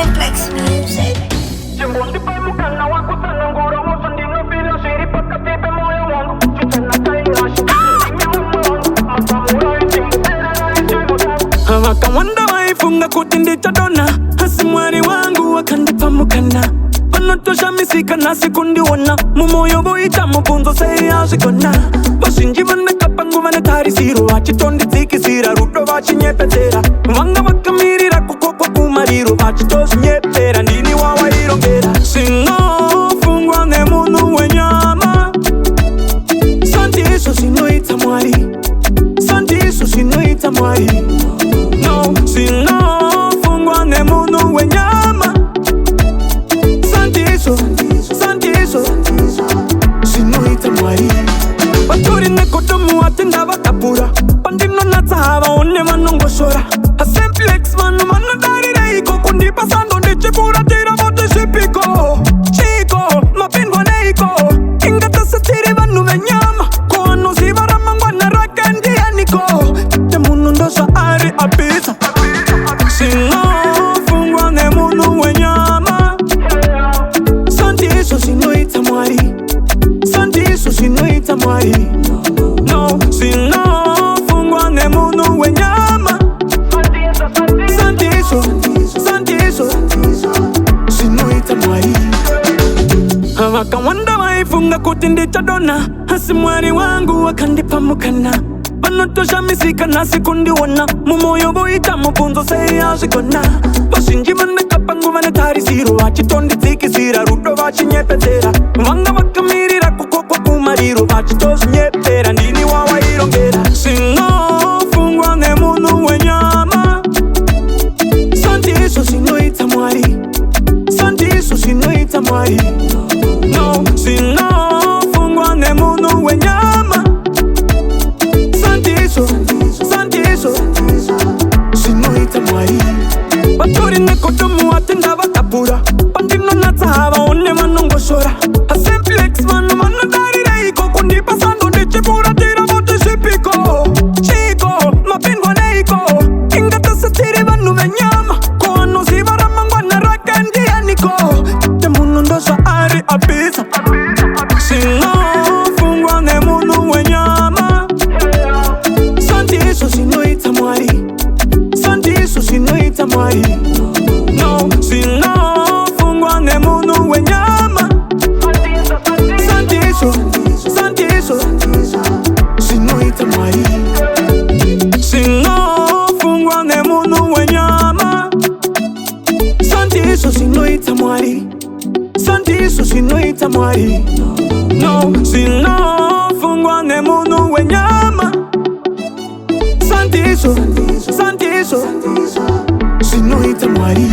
Simplex Music. Wakawanda waifunga kutindi chadona, hasimwari wangu wakandipa mukana. Panotosha misika na sikundi wana, mumoyo boita mupunzo sei ashikona. Bashinji vanda kapangu vana tari siru, achitondi ziki sira, rudo vachi nyepetera. Wanga wakamirira kukokwa kumariru, achitoshi nyepera, ndini wawa irongera. Singo fungwa ne munu wenyama, santi iso sinuita mwari, santi iso sinuita mwari. No, sino fungwa ne munu wenyama, santiso, santiso, sinuita mwari. Baturi ne kotomu atinda bakapura, pandino natahava one manongoshora. A simplex manu dari reiko, kundi pasando de chipura tira bote shipiko. Chico, mapingo neiko, ingata satiri vanu wenyama, kono sivara mangwana rakendi aniko. Temuno ndosha ari abisa. Singo fungwa ne munu wenyama, santiso sinuita mwari, santiso sinuita mwari. No, sino fungwa ne munu wenyama, santiso, santiso, sinuita mwari. Wakawanda waifunga kutindi chadona, hasimwari wangu wakandipa mukana. Panotosha misika na sikundi wana, mumoyo boita mupunzo sei ashikona. Bashinji vanda kapangu vana tari siru, achitondi ziki sira, rudo vachi nyepetera. Wanga wakamirira kukokwa kumariru, achitoshi nyepera, ndini wawa irongera. Singo fungwa ne munu wenyama, santiso sinuita mwari, santiso sinuita mwari. No, sino fungwa ne munu wenyama, santiso, santiso, sinuita mwari. Baturi ne kotomu atinda bakapura, pandino natahava one manongoshora. A simplex manu dari reiko, kundi pasando de chipura tira bote shipiko. Chico, mapingo neiko, ingata satiri vanu wenyama, kono sivara mangwana rakendi aniko. Temuno ndosha ari abisa. Singo fungwa ne munu wenyama, santiso sinuita mwari, santiso sinuita mwari. No, sino fungwa ne munu wenyama, santiso, santiso, sinuita mwari. Sino fungwa ne munu wenyama, santiso sinuita mwari, santiso sinuita mwari. No, sino fungwa ne munu wenyama, santiso, santiso, sinuita mwari.